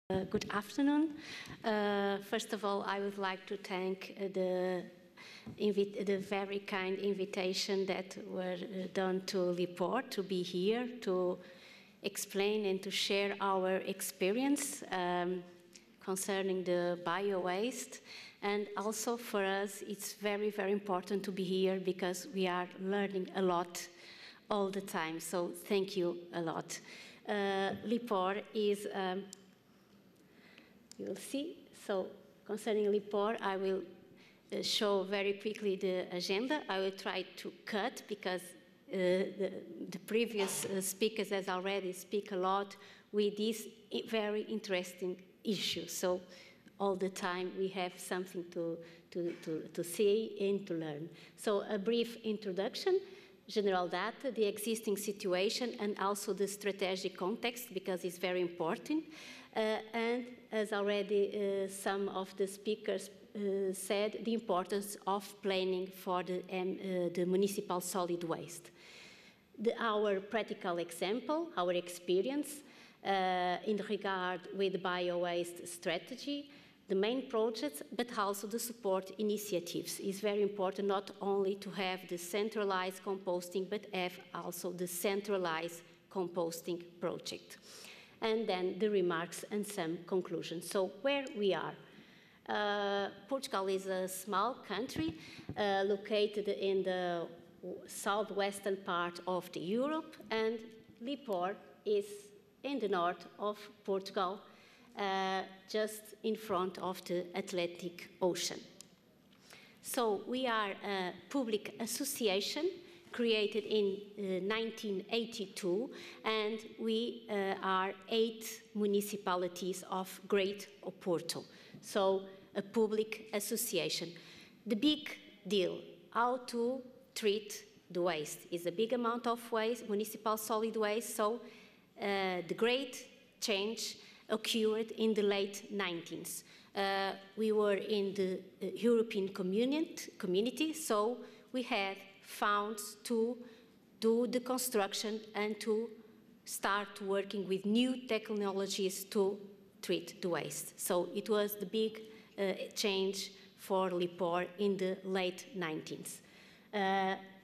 Good afternoon. First of all, I would like to thank the very kind invitation that were done to Lipor to be here to explain and to share our experience concerning the bio-waste. And also for us, it's very, very important to be here because we are learning a lot all the time. So thank you a lot. Lipor is... you will see. So concerning Lipor, I will show very quickly the agenda. I will try to cut because the previous speakers has already speak a lot with this very interesting issue. So all the time we have something to see and to learn. So a brief introduction, general data, the existing situation, and also the strategic context because it's very important. And as already some of the speakers said, the importance of planning for the municipal solid waste. Our practical example, our experience in regard with bio-waste strategy, the main projects, but also the support initiatives is very important, not only to have the centralized composting, but have also the centralized composting project. And then the remarks and some conclusions. So where we are. Portugal is a small country located in the southwestern part of Europe, and Lipor is in the north of Portugal, just in front of the Atlantic Ocean. So we are a public association created in 1982, and we are 8 municipalities of Great Porto. So a public association. The big deal, how to treat the waste, is a big amount of waste, municipal solid waste, so the great change occurred in the late 90s. We were in the European community, so we had funds to do the construction and to start working with new technologies to treat the waste. So it was the big change for Lipor in the late 90s.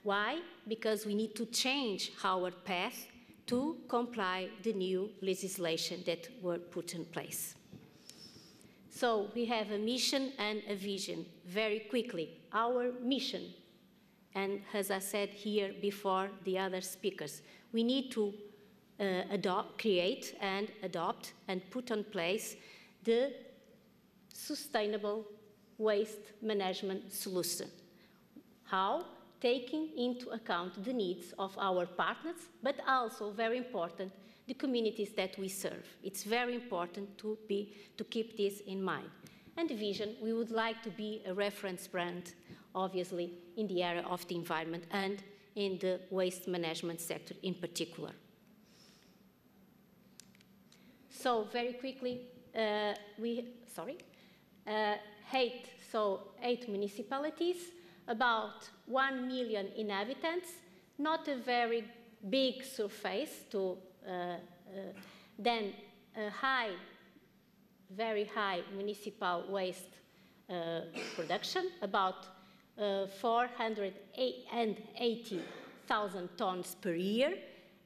Why? Because we need to change our path to comply the new legislation that were put in place. So we have a mission and a vision. Very quickly, our mission, and as I said here before the other speakers, we need to create and adopt and put in place the sustainable waste management solution. How? Taking into account the needs of our partners, but also, very important, the communities that we serve. It's very important to keep this in mind. And the vision, we would like to be a reference brand, obviously, in the area of the environment and in the waste management sector in particular. So, very quickly, 8 municipalities, about 1 million inhabitants, not a very big surface to then a very high municipal waste production, about 480,000 tons per year,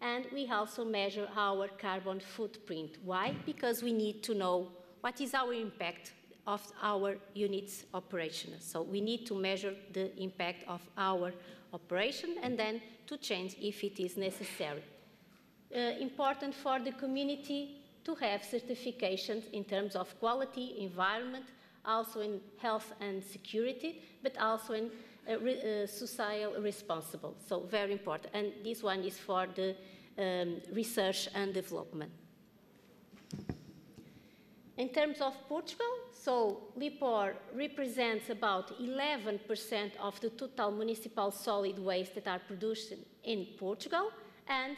and we also measure our carbon footprint. Why? Because we need to know what is our impact of our units operational. So we need to measure the impact of our operation and then to change if it is necessary. Important for the community to have certifications in terms of quality, environment, also in health and security, but also in social responsible. So very important. And this one is for the research and development. In terms of Portugal, so Lipor represents about 11% of the total municipal solid waste that are produced in Portugal, and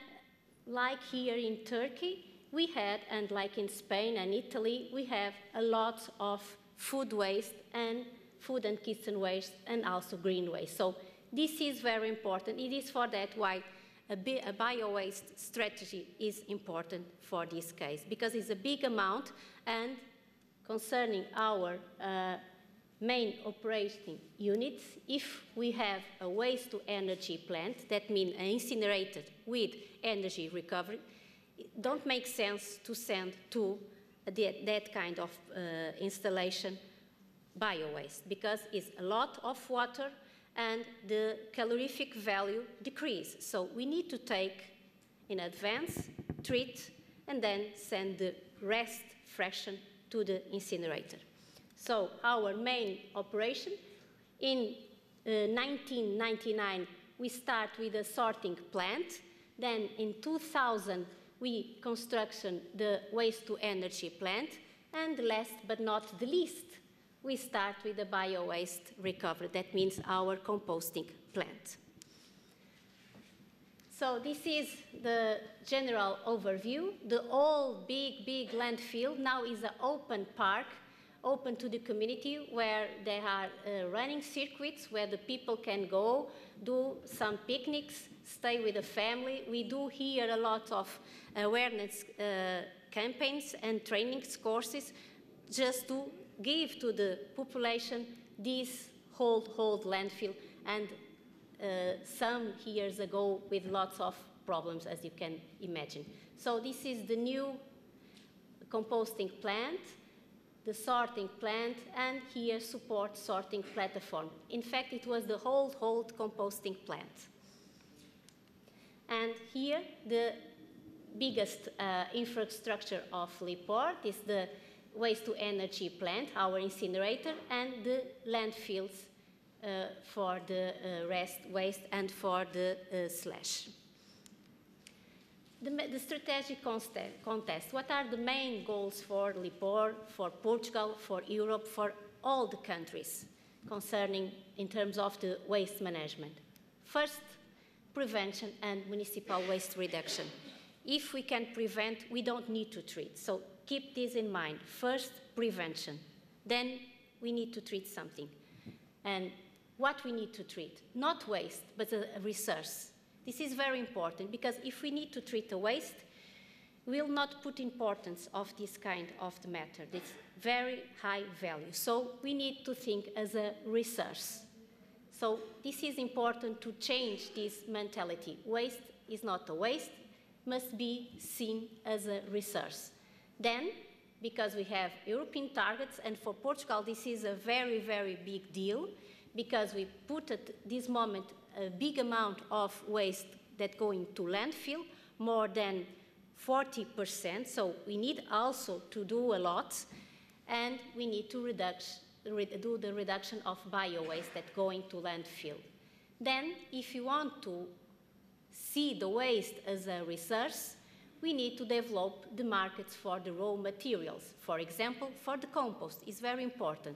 like here in Turkey, we had, and like in Spain and Italy, we have a lot of food waste and food and kitchen waste and also green waste. So this is very important. It is for that why a bio-waste strategy is important for this case, because it's a big amount, and concerning our main operating units, if we have a waste-to-energy plant, that means an incinerator with energy recovery, it don't make sense to send to that kind of installation bio-waste, because it's a lot of water and the calorific value decreases. So we need to take in advance, treat, and then send the rest fraction to the incinerator. So our main operation, in 1999, we start with a sorting plant. Then in 2000, we construction the waste-to-energy plant. And last but not the least, we start with the bio-waste recovery. That means our composting plant. So this is the general overview. The old big landfill now is an open park, open to the community, where there are running circuits where the people can go, do some picnics, stay with the family. We do here a lot of awareness campaigns and training courses just to give to the population this old landfill, and some years ago with lots of problems, as you can imagine. So this is the new composting plant, the sorting plant, and here support sorting platform. In fact, it was the old composting plant. And here, the biggest infrastructure of Lipor is the waste-to-energy plant, our incinerator, and the landfills for the rest waste and for the slash. The strategic contest. What are the main goals for Lipor, for Portugal, for Europe, for all the countries concerning in terms of the waste management? First, prevention and municipal waste reduction. If we can prevent, we don't need to treat. So keep this in mind. First, prevention. Then we need to treat something. And what we need to treat? Not waste, but a resource. This is very important, because if we need to treat the waste, we will not put importance of this kind of the matter. It's very high value. So we need to think as a resource. So this is important to change this mentality. Waste is not a waste, must be seen as a resource. Then, because we have European targets, and for Portugal this is a very big deal, because we put at this moment a big amount of waste that go into landfill, more than 40%, so we need also to do a lot, and we need to do the reduction of bio-waste that go into landfill. Then, if you want to see the waste as a resource, we need to develop the markets for the raw materials. For example, for the compost is very important.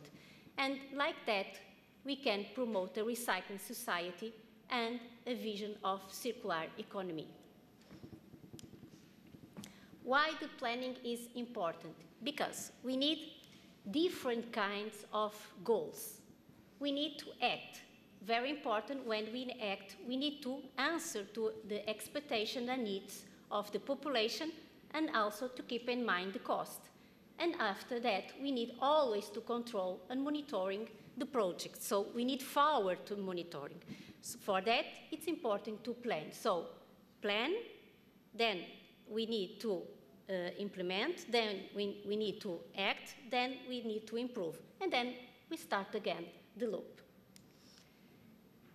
And like that, we can promote a recycling society and a vision of circular economy. Why the planning is important? Because we need different kinds of goals. We need to act. Very important, when we act, we need to answer to the expectation and needs of the population, and also to keep in mind the cost. And after that, we need always to control and monitoring the project. So we need forward to monitoring. So for that, it's important to plan. So plan, then we need to implement, then we need to act, then we need to improve. And then we start again the loop.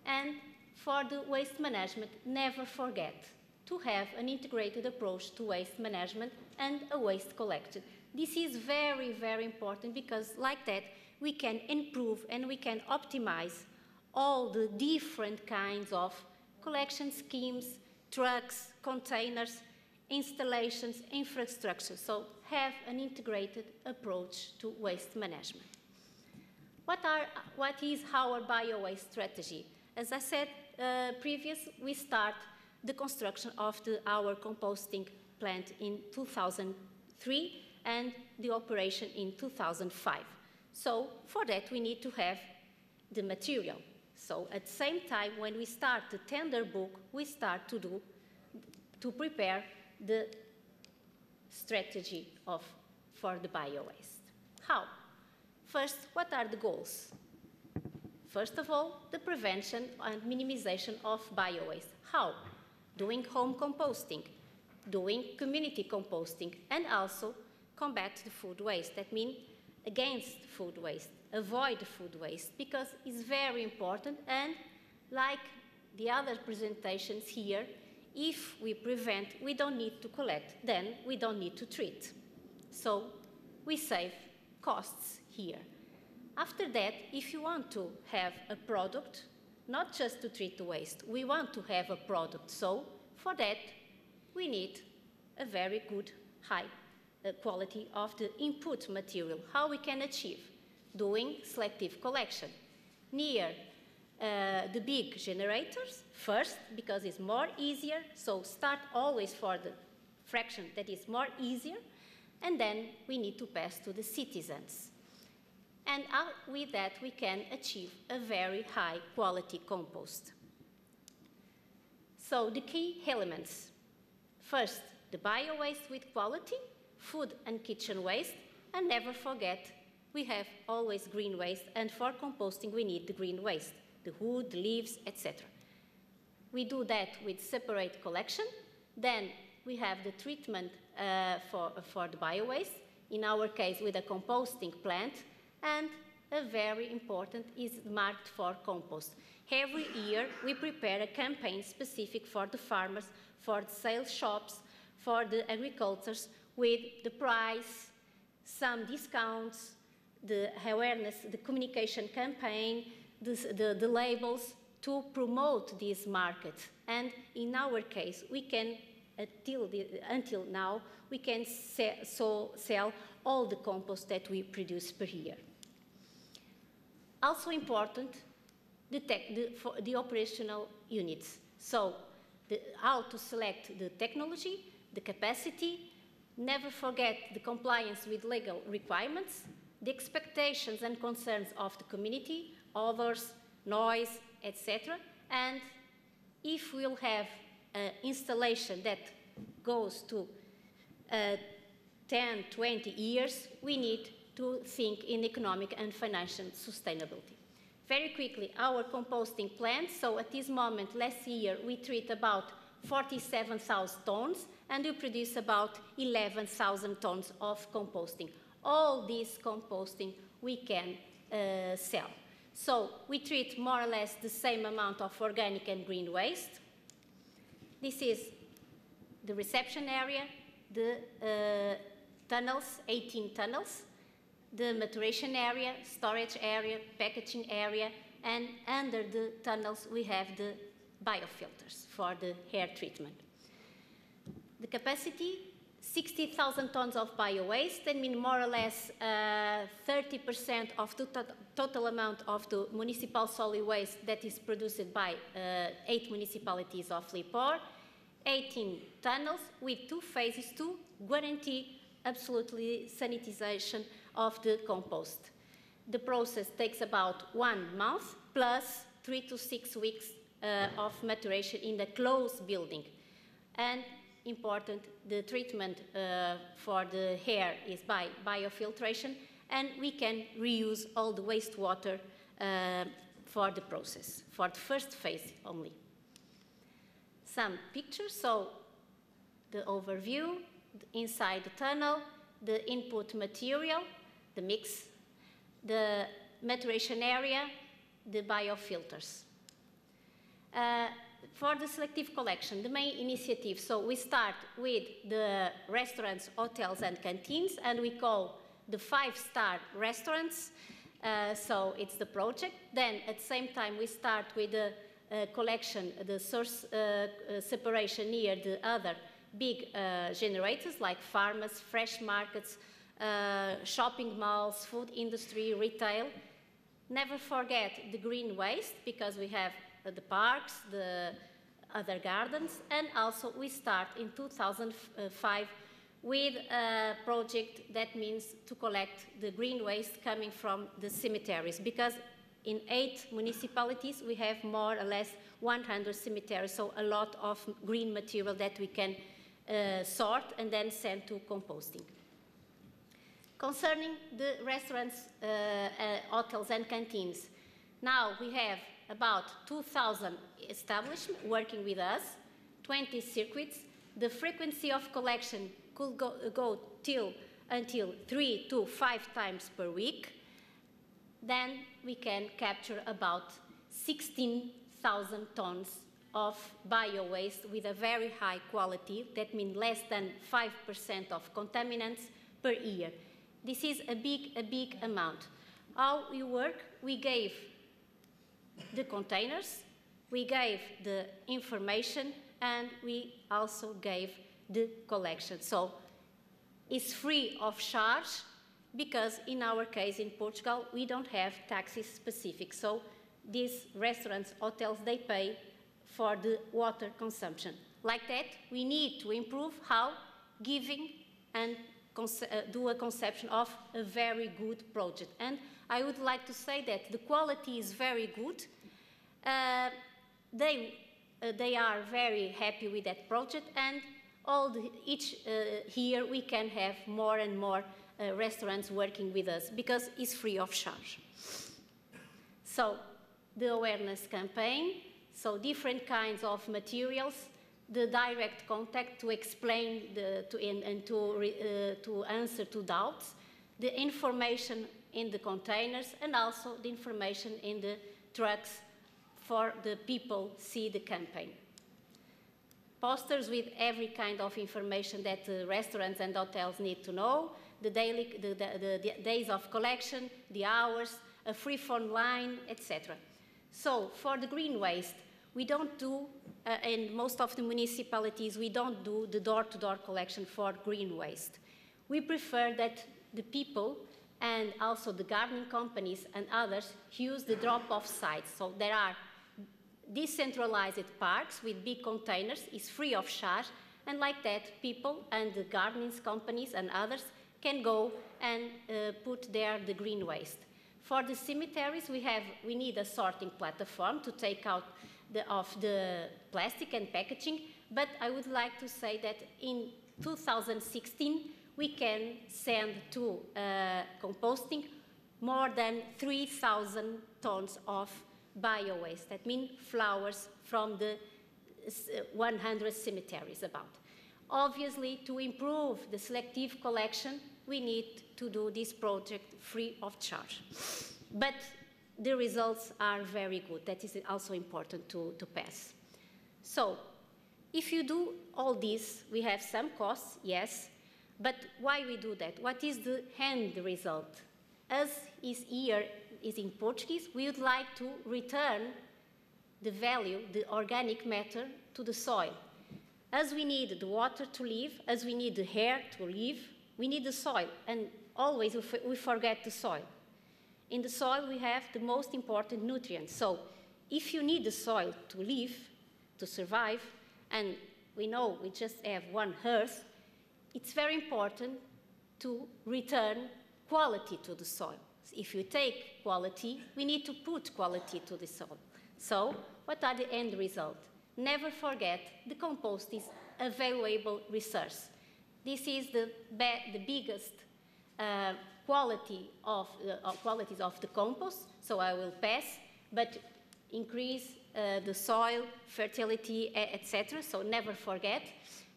And for the waste management, never forget to have an integrated approach to waste management and a waste collection. This is very important, because like that, we can improve and we can optimize all the different kinds of collection schemes, trucks, containers, installations, infrastructure. So have an integrated approach to waste management. What is our bio-waste strategy? As I said previously, we start the construction of our composting plant in 2003 and the operation in 2005. So for that, we need to have the material. So at the same time, when we start the tender book, we start to do to prepare the strategy for the bio-waste. How? First, what are the goals? First of all, the prevention and minimization of bio-waste. How? Doing home composting, doing community composting, and also combat the food waste. That means against food waste, avoid food waste, because it's very important, and like the other presentations here, if we prevent, we don't need to collect, then we don't need to treat. So we save costs here. After that, if you want to have a product, not just to treat the waste, we want to have a product. So for that, we need a very good high quality of the input material. How we can achieve? Doing selective collection near the big generators first, because it's more easier. So start always for the fraction that is more easier, and then we need to pass to the citizens. And with that, we can achieve a very high quality compost. So the key elements. First, the bio-waste with quality, food and kitchen waste, and never forget, we have always green waste, and for composting we need the green waste, the wood, the leaves, etc. We do that with separate collection. Then we have the treatment for the bio-waste, in our case with a composting plant, and a very important is marked for compost. Every year we prepare a campaign specific for the farmers, for the sales shops, for the agricultors, with the price, some discounts, the awareness, the communication campaign, the labels to promote this market. And in our case, we can, until now, we can sell all the compost that we produce per year. Also important, the operational units. So how to select the technology, the capacity, never forget the compliance with legal requirements, the expectations and concerns of the community, others, noise, etc. And if we'll have an installation that goes to 10, 20 years, we need to think in economic and financial sustainability. Very quickly, our composting plant. So at this moment, last year, we treat about 47,000 tons, and we produce about 11,000 tons of composting. All this composting we can sell. So we treat more or less the same amount of organic and green waste. This is the reception area, the tunnels, 18 tunnels, the maturation area, storage area, packaging area, and under the tunnels we have the biofilters for the air treatment. The capacity, 60,000 tons of bio-waste. That means more or less 30% of the total amount of the municipal solid waste that is produced by 8 municipalities of Lipor. 18 tunnels with 2 phases to guarantee absolutely sanitization of the compost. The process takes about 1 month plus 3 to 6 weeks of maturation in the closed building. And important, the treatment for the air is by biofiltration, and we can reuse all the wastewater for the process, for the first phase only. Some pictures, so the overview, inside the tunnel, the input material, the mix, the maturation area, the biofilters. For the selective collection, the main initiative, so we start with the restaurants, hotels and canteens, and we call the 5-star restaurants, so it's the project. Then at the same time we start with the collection, the source separation near the other big generators like farmers, fresh markets, shopping malls, food industry, retail. Never forget the green waste, because we have the parks, the other gardens, and also we start in 2005 with a project that means to collect the green waste coming from the cemeteries, because in 8 municipalities, we have more or less 100 cemeteries, so a lot of green material that we can sort and then send to composting. Concerning the restaurants, hotels and canteens, now we have about 2,000 establishments working with us, 20 circuits. The frequency of collection could go until 3 to 5 times per week. Then we can capture about 16,000 tons of bio-waste with a very high quality. That means less than 5% of contaminants per year. This is a big amount. How we work? We gave the containers, we gave the information, and we also gave the collection. So it's free of charge because in our case in Portugal, we don't have taxes specific. So these restaurants, hotels, they pay for the water consumption. Like that, we need to improve how giving and do a conception of a very good project. And I would like to say that the quality is very good. They are very happy with that project, and each year we can have more and more restaurants working with us because it's free of charge. So the awareness campaign, so different kinds of materials, the direct contact to explain to answer to doubts, the information in the containers, and also the information in the trucks for the people see the campaign. Posters with every kind of information that the restaurants and hotels need to know, the days of collection, the hours, a free phone line, etc. So for the green waste, we don't do, in most of the municipalities, we don't do the door-to-door collection for green waste. We prefer that the people and also the gardening companies and others use the drop-off sites. So there are decentralized parks with big containers, is free of charge, and like that, people and the gardening companies and others can go and put there the green waste. For the cemeteries, we need a sorting platform to take out the plastic and packaging, but I would like to say that in 2016, we can send to composting more than 3,000 tons of bio-waste. That means flowers from the 100 cemeteries about. Obviously, to improve the selective collection, we need to do this project free of charge. But the results are very good. That is also important to pass. So, if you do all this, we have some costs, yes, but why we do that? What is the end result? As is here, is in Portuguese, we would like to return the value, the organic matter, to the soil. As we need the water to live, as we need the air to live, we need the soil, and always we forget the soil. In the soil, we have the most important nutrients. So if you need the soil to live, to survive, and we know we just have one earth, it's very important to return quality to the soil. If you take quality, we need to put quality to the soil. So what are the end results? Never forget, the compost is a valuable resource. This is the biggest qualities of the compost, so I will pass, but increase the soil, fertility, etc., so never forget.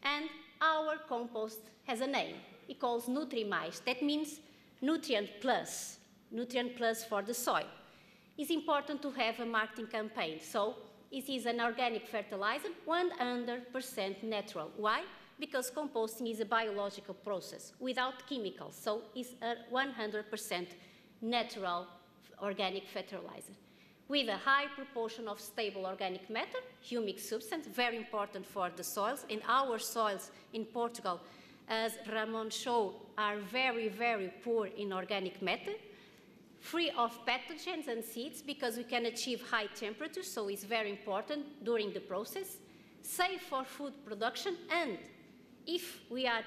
And our compost has a name. It calls Nutri+. That means nutrient plus for the soil. It's important to have a marketing campaign, so it is an organic fertilizer, 100% natural. Why? Because composting is a biological process without chemicals, so it's a 100% natural organic fertilizer. With a high proportion of stable organic matter, humic substance, very important for the soils. And our soils in Portugal, as Ramon showed, are very, very poor in organic matter. Free of pathogens and seeds because we can achieve high temperatures, so it's very important during the process. Safe for food production, and if we are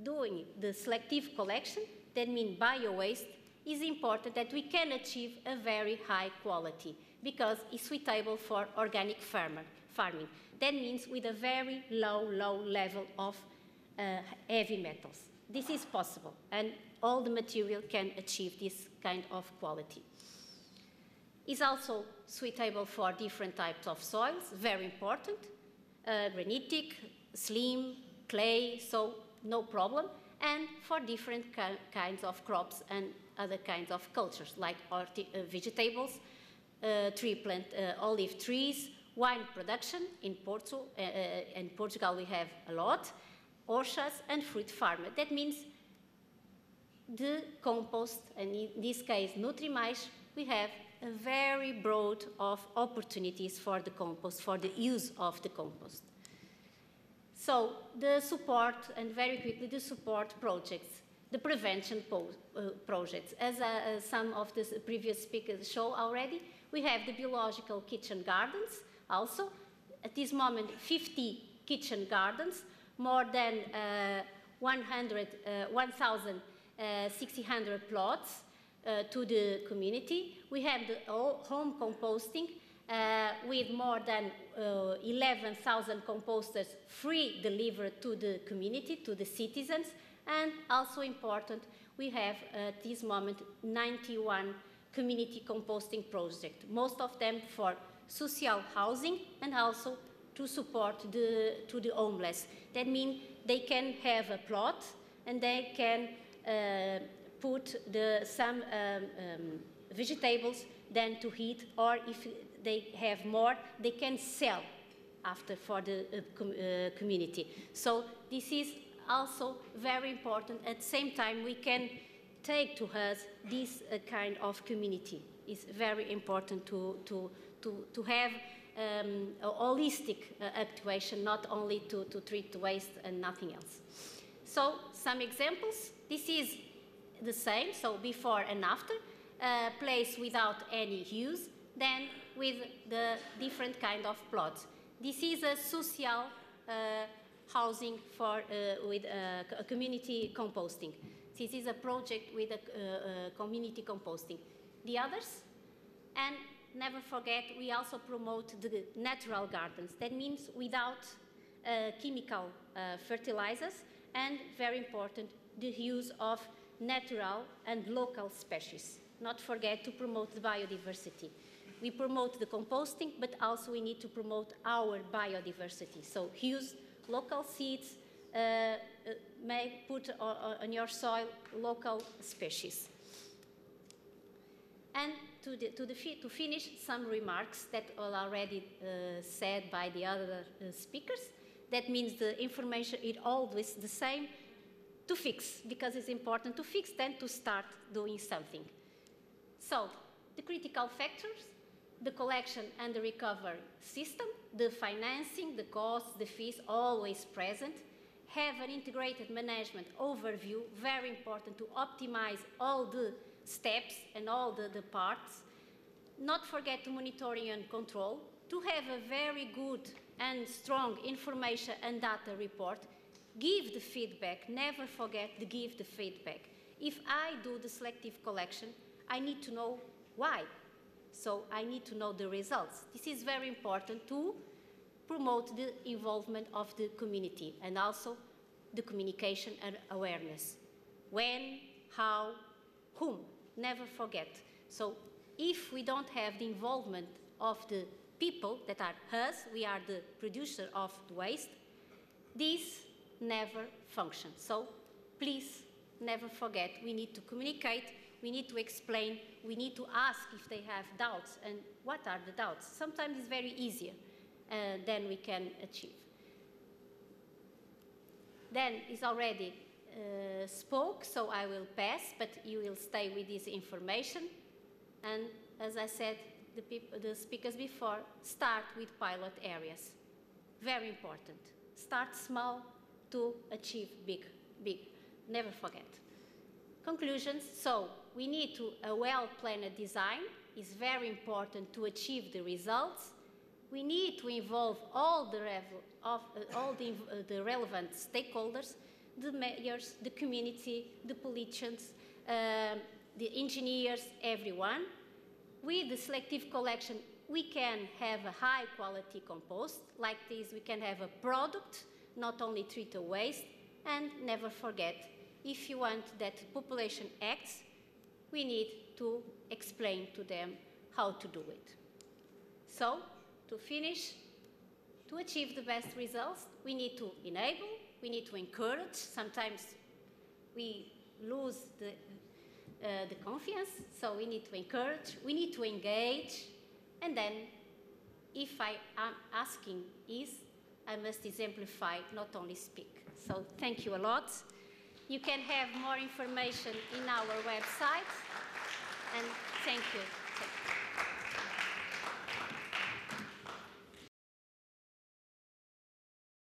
doing the selective collection, that means bio-waste is important that we can achieve a very high quality because it's suitable for organic farming. That means with a very low level of heavy metals. This is possible, and all the material can achieve this kind of quality. It's also suitable for different types of soils, very important, granitic, slim, clay, so no problem, and for different kinds of crops and other kinds of cultures, like vegetables, olive trees, wine production. In Portugal we have a lot, orchards and fruit farming. That means the compost, and in this case Nutrimais, we have a very broad of opportunities for the compost, for the use of the compost. So the support, and very quickly the support projects, the prevention projects. As some of the previous speakers show already, we have the biological kitchen gardens also. At this moment, 50 kitchen gardens, more than 1,600 plots to the community. We have the home composting with more than 11,000 composters free delivered to the community, to the citizens. And also important, we have at this moment 91 community composting projects, most of them for social housing and also to support the homeless. That means they can have a plot and they can put some vegetables then to eat, or if they have more, they can sell after for the community. So this is also very important. At the same time, we can take to us this kind of community. It's very important to have a holistic actuation, not only to treat the waste and nothing else. So some examples. This is the same, so before and after, place without any use, then with the different kind of plots. This is a social housing for with a community composting. This is a project with a community composting. The others, and never forget, we also promote the natural gardens. That means without chemical fertilizers, and very important, the use of natural and local species. Not forget to promote the biodiversity. We promote the composting, but also we need to promote our biodiversity. So use local seeds, may put on your soil local species. And to finish, some remarks that are already said by the other speakers. That means the information is always the same to fix, because it's important to fix, then to start doing something. So, the critical factors, the collection and the recovery system, the financing, the costs, the fees, always present. Have an integrated management overview, very important to optimize all the steps and all the parts. Not forget to monitoring and control, to have a very good and strong information and data report. Give the feedback, never forget to give the feedback. If I do the selective collection, I need to know why. So I need to know the results. This is very important to promote the involvement of the community and also the communication and awareness. When, how, whom, never forget. So if we don't have the involvement of the people that are us, we are the producer of the waste, this never functions. So please never forget, we need to communicate, we need to explain, we need to ask if they have doubts, and what are the doubts? Sometimes it's very easier than we can achieve. Dan is already spoke, so I will pass, but you will stay with this information. And as I said, the speakers before, start with pilot areas. Very important. Start small to achieve big, big. Never forget. Conclusions. So we need a well-planned design. Is very important to achieve the results. We need to involve all the relevant stakeholders, the mayors, the community, the politicians, the engineers, everyone. With the selective collection, we can have a high quality compost. Like this, we can have a product, not only treat the waste, and never forget, if you want that the population acts, we need to explain to them how to do it. So, to finish, to achieve the best results, we need to enable, we need to encourage. Sometimes we lose the confiance, so we need to encourage, we need to engage, and then if I am asking is, I must exemplify, not only speak. So thank you a lot. You can have more information in our website, and thank you.